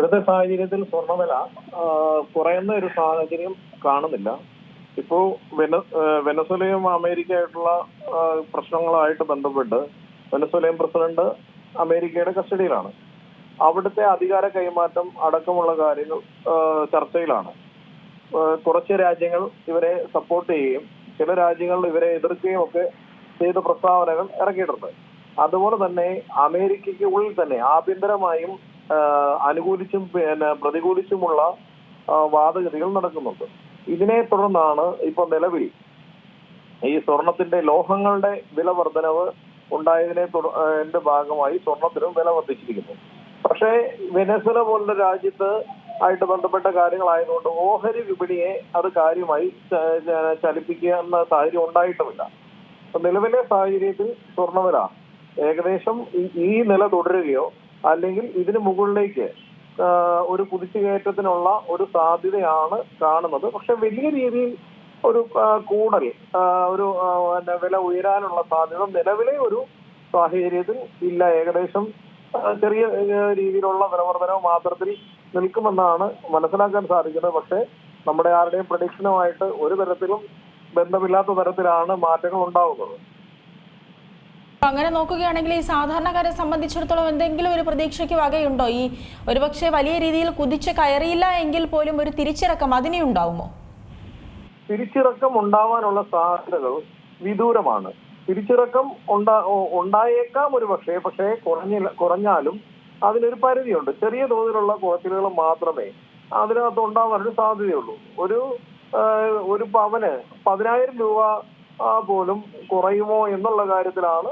ഇപ്പോഴത്തെ സാഹചര്യത്തിൽ സ്വർണ്ണവില കുറയുന്ന ഒരു സാഹചര്യം കാണുന്നില്ല. ഇപ്പോൾ വെനസ്വേലയും അമേരിക്കയായിട്ടുള്ള പ്രശ്നങ്ങളായിട്ട് ബന്ധപ്പെട്ട് വെനസ്വേലൻ പ്രസിഡന്റ് അമേരിക്കയുടെ കസ്റ്റഡിയിലാണ്. അവിടുത്തെ അധികാര കൈമാറ്റം അടക്കമുള്ള കാര്യങ്ങൾ ചർച്ചയിലാണ്. കുറച്ച് രാജ്യങ്ങൾ ഇവരെ സപ്പോർട്ട് ചെയ്യുകയും ചില രാജ്യങ്ങൾ ഇവരെ എതിർക്കുകയും ഒക്കെ ചെയ്ത പ്രസ്താവനകൾ ഇറക്കിയിട്ടുണ്ട്. അതുപോലെ തന്നെ അമേരിക്കയ്ക്ക് ഉള്ളിൽ തന്നെ ആഭ്യന്തരമായും അനുകൂലിച്ചും പ്രതികൂലിച്ചുമുള്ള വാദഗതികൾ നടക്കുന്നുണ്ട്. ഇതിനെ തുടർന്നാണ് ഇപ്പൊ നിലവിൽ ഈ സ്വർണത്തിന്റെ ലോഹങ്ങളുടെ വില വർധനവ് ഉണ്ടായതിന്റെ ഭാഗമായി സ്വർണത്തിനും വില വർദ്ധിച്ചിരിക്കുന്നു. പക്ഷേ വെനസ്വേല പോലുള്ള രാജ്യത്ത് ആയിട്ട് ബന്ധപ്പെട്ട കാര്യങ്ങളായതുകൊണ്ട് ഓഹരി വിപണിയെ അത് കാര്യമായി ചലിപ്പിക്കുന്ന സാഹചര്യം ഉണ്ടായിട്ടുമില്ല. നിലവിലെ സാഹചര്യത്തിൽ സ്വർണ്ണവില ഏകദേശം ഈ നില തുടരുകയോ അല്ലെങ്കിൽ ഇതിന് മുകളിലേക്ക് ഒരു കുതിച്ചുകയറ്റത്തിനുള്ള ഒരു സാധ്യതയാണ് കാണുന്നത്. പക്ഷെ വലിയ രീതിയിൽ ഒരു കൂടൽ ഒരു വില ഉയരാനുള്ള സാധ്യത നിലവിലെ ഒരു സാഹചര്യത്തിൽ ഇല്ല. ഏകദേശം ചെറിയ രീതിയിലുള്ള വിലവർധനവ് മാത്രത്തിൽ നിൽക്കുമെന്നാണ് മനസ്സിലാക്കാൻ സാധിക്കുന്നത്. പക്ഷെ നമ്മുടെ ആരുടെയും പ്രഡിക്ഷനുമായിട്ട് ഒരു തരത്തിലും ബന്ധമില്ലാത്ത തരത്തിലാണ് മാറ്റങ്ങൾ ഉണ്ടാവുന്നത്. അങ്ങനെ നോക്കുകയാണെങ്കിൽ ഈ സാധാരണക്കാരെ സംബന്ധിച്ചിടത്തോളം എന്തെങ്കിലും ഒരു പ്രതീക്ഷയ്ക്ക് വകയുണ്ടോ? ഈ ഒരുപക്ഷെ വലിയ രീതിയിൽ കുതിച്ച് കയറിയില്ല എങ്കിൽ പോലും ഒരു തിരിച്ചിറക്കം അതിനെ ഉണ്ടാവുമോ? തിരിച്ചിറക്കം ഉണ്ടാവാനുള്ള സാധ്യതകൾ വിദൂരമാണ്. തിരിച്ചിറക്കം ഉണ്ടായേക്കാം ഒരു പക്ഷേ കുറഞ്ഞാലും അതിനൊരു പരിധിയുണ്ട്. ചെറിയ തോതിലുള്ള കുറച്ചിലുകൾ മാത്രമേ അതിനകത്ത് ഉണ്ടാവാനൊരു സാധ്യതയുള്ളൂ. ഒരു പവന് 10,000 രൂപ പോലും കുറയുമോ എന്നുള്ള കാര്യത്തിലാണ്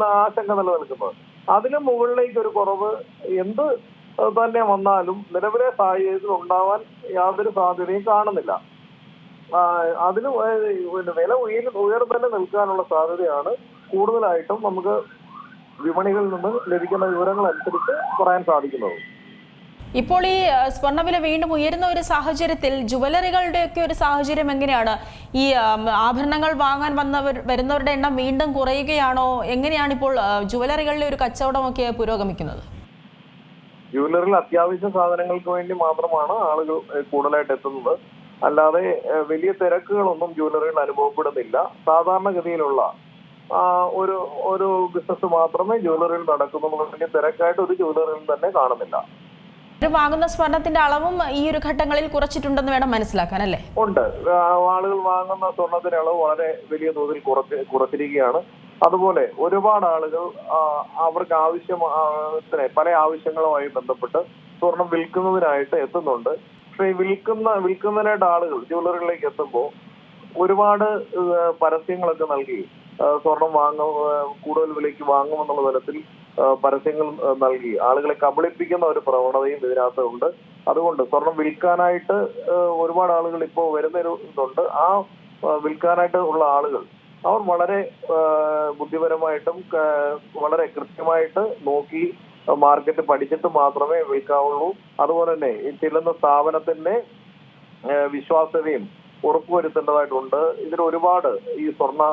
ആശങ്ക നിലനിൽക്കുന്നത്. അതിന് മുകളിലേക്ക് ഒരു കുറവ് എന്ത് തന്നെ വന്നാലും നിലവിലെ സാഹചര്യത്തിൽ ഉണ്ടാവാൻ യാതൊരു സാധ്യതയും കാണുന്നില്ല. അതിന് വില ഉയർന്നു നിൽക്കാനുള്ള സാധ്യതയാണ് കൂടുതലായിട്ടും നമുക്ക് വിപണികളിൽ നിന്ന് ലഭിക്കുന്ന വിവരങ്ങൾ അനുസരിച്ച് പറയാൻ സാധിക്കുന്നത്. ഇപ്പോൾ ഈ സ്വർണ്ണവില വീണ്ടും ഉയരുന്ന ഒരു സാഹചര്യത്തിൽ ജുവലറികളുടെയൊക്കെ ഒരു സാഹചര്യം എങ്ങനെയാണ്? ഈ ആഭരണങ്ങൾ വാങ്ങാൻ വരുന്നവരുടെ എണ്ണം വീണ്ടും കുറയുകയാണോ? എങ്ങനെയാണ് ഇപ്പോൾ ജുവലറികളിലെ ഒരു കച്ചവടമൊക്കെ പുരോഗമിക്കുന്നത്? ജുവലറിയിൽ അത്യാവശ്യ സാധനങ്ങൾക്ക് വേണ്ടി മാത്രമാണ് ആളുകൾ കൂടുതലായിട്ട് എത്തുന്നത്. അല്ലാതെ വലിയ തിരക്കുകളൊന്നും ജുവലറിയിൽ അനുഭവപ്പെടുന്നില്ല. സാധാരണഗതിയിലുള്ള ഒരു ബിസിനസ് മാത്രമേ ജുവലറിയിൽ നടക്കുന്നുള്ളൂ. വലിയ തിരക്കായിട്ട് ഒരു ജുവലറിയിൽ തന്നെ കാണുന്നില്ല. വാങ്ങുന്ന സ്വർണത്തിന്റെ അളവും ഈ ഒരു ഘട്ടങ്ങളിൽ കുറച്ചിട്ടുണ്ടെന്ന് വേണം മനസ്സിലാക്കാൻ, അല്ലേ? ഉണ്ട്. ആളുകൾ വാങ്ങുന്ന സ്വർണത്തിന്റെ അളവ് വളരെ വലിയ തോതിൽ കുറച്ചിരിക്കുകയാണ്. അതുപോലെ ഒരുപാട് ആളുകൾ അവർക്ക് ആവശ്യത്തിന് പല ആവശ്യങ്ങളുമായി ബന്ധപ്പെട്ട് സ്വർണം വിൽക്കുന്നതിനായിട്ട് എത്തുന്നുണ്ട്. പക്ഷേ വിൽക്കുന്നതിനായിട്ട് ആളുകൾ ജുവലറികളിലേക്ക് എത്തുമ്പോൾ ഒരുപാട് പരസ്യങ്ങളൊക്കെ നൽകി സ്വർണം കൂടുതൽ വിലയ്ക്ക് വാങ്ങുമെന്നുള്ള തരത്തിൽ പരസ്യങ്ങൾ നൽകി ആളുകളെ കബളിപ്പിക്കുന്ന ഒരു പ്രവണതയും ഇതിനകത്ത് ഉണ്ട്. അതുകൊണ്ട് സ്വർണം വിൽക്കാനായിട്ട് ഒരുപാട് ആളുകൾ ഇപ്പോൾ വരുന്നൊരു ഇതുണ്ട്. ആ വിൽക്കാനായിട്ട് ഉള്ള ആളുകൾ അവർ വളരെ ബുദ്ധിപരമായിട്ടും വളരെ കൃത്യമായിട്ട് നോക്കി മാർക്കറ്റ് പഠിച്ചിട്ട് മാത്രമേ വിൽക്കാവുള്ളൂ. അതുപോലെ തന്നെ ഈ ചെല്ലുന്ന സ്ഥാപനത്തിന്റെ വിശ്വാസ്യതയും ഉറപ്പുവരുത്തേണ്ടതായിട്ടുണ്ട്. ഇതിൽ ഒരുപാട് ഈ സ്വർണ്ണ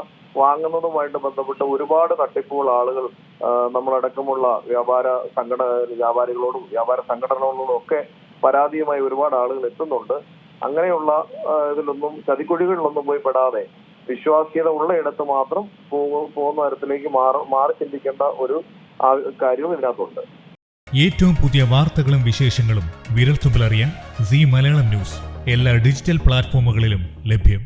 വാങ്ങുന്നതുമായിട്ട് ബന്ധപ്പെട്ട് ഒരുപാട് തട്ടിപ്പുകൾ ആളുകൾ നമ്മളടക്കമുള്ള വ്യാപാരികളോടും വ്യാപാര സംഘടനകളോടും ഒക്കെ പരാതിയുമായി ഒരുപാട് ആളുകൾ എത്തുന്നുണ്ട്. അങ്ങനെയുള്ള ഇതിലൊന്നും ചതിക്കുഴികളിലൊന്നും പോയി പെടാതെ വിശ്വാസ്യത ഉള്ളയിടത്ത് മാത്രം പോകുന്ന തരത്തിലേക്ക് മാറി ചിന്തിക്കേണ്ട ഒരു കാര്യവും ഇതിനകത്തുണ്ട്. ഏറ്റവും പുതിയ വാർത്തകളും വിശേഷങ്ങളും വിരൽത്തുമ്പിലറിയാൻ സീ മലയാളം ന്യൂസ് എല്ലാ ഡിജിറ്റൽ പ്ലാറ്റ്ഫോമുകളിലും ലഭ്യം.